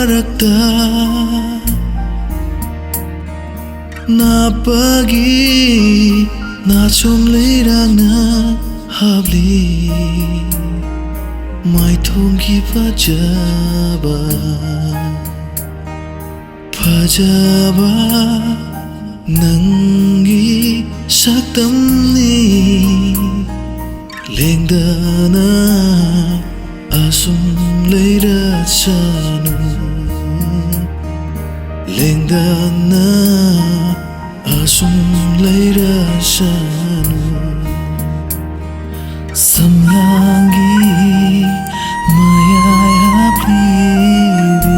marakta na pagi na chom leirang na habli mai thong ki pajaba nangi saktam ni lengdana asum leira chanu lengdana asum leira chanu samlangi maya privi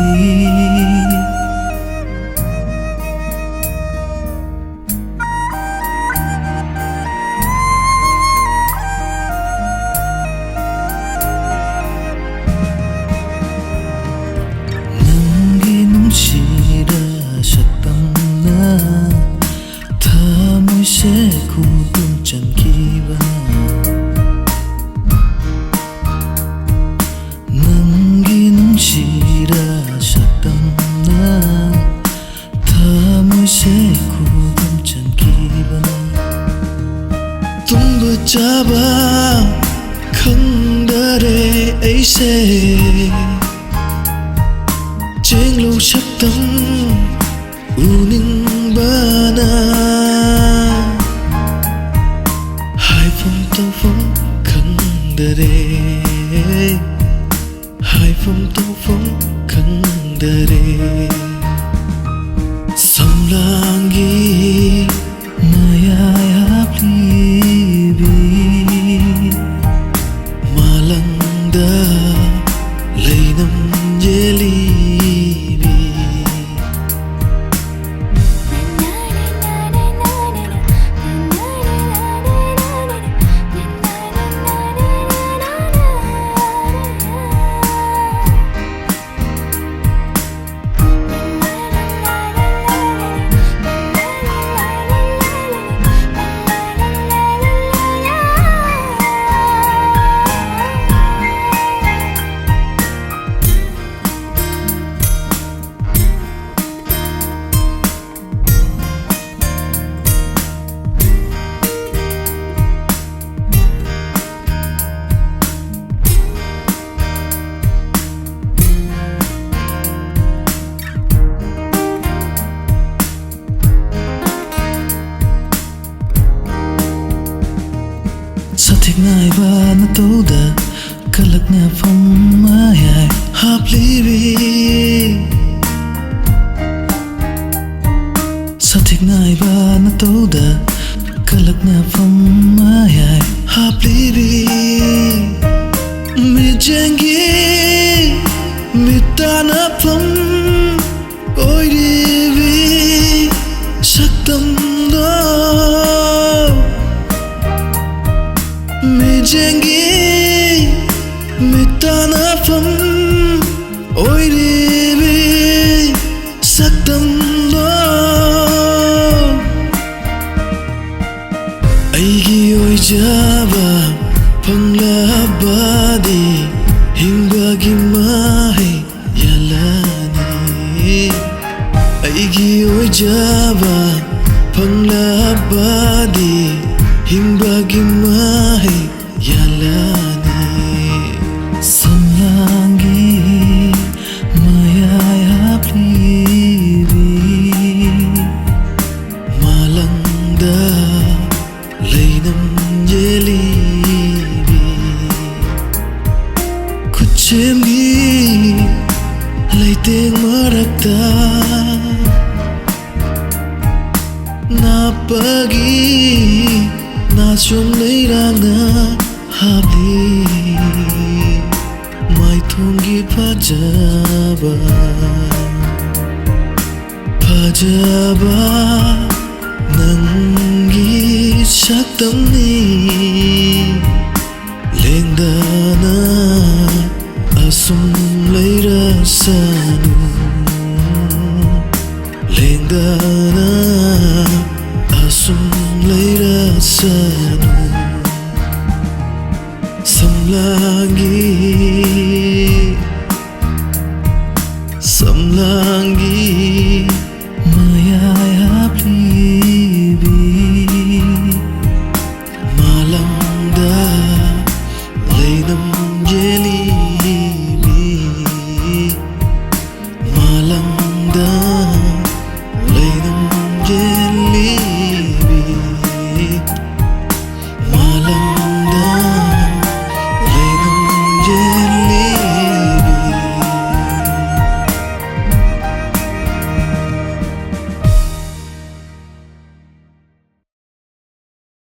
shira shatamna thamoi se khudum chankiba nangi shira shatamna thamoi se khudum chankiba tumba chaba khangdare aise Jenglo shaktam uning bana Hai phong tao phong khang dare Hai phong tao phong khang dare Samlangi maya haplibi Malangda leinam jeli Sathik ngai ba na toda kalak na phong mai haplibi Sathik ngai ba na toda kalak na phong mai haplibi mi jengi mi tana phong oiribi saktam do Jengi mitana fam oiribi saktam do aigi oijaba panglabadi himbagi mai yalani aigi oijaba panglabadi himbagi mai Yalani samlangi maya haplibi malangda leinam jelibi kuchemgi leiteng marakta na pagi na chom leirang na habli mai thongi pajaba nangi saktam ni lengdana asum leira sanu lengdana asum leira sanu samlangi Jelly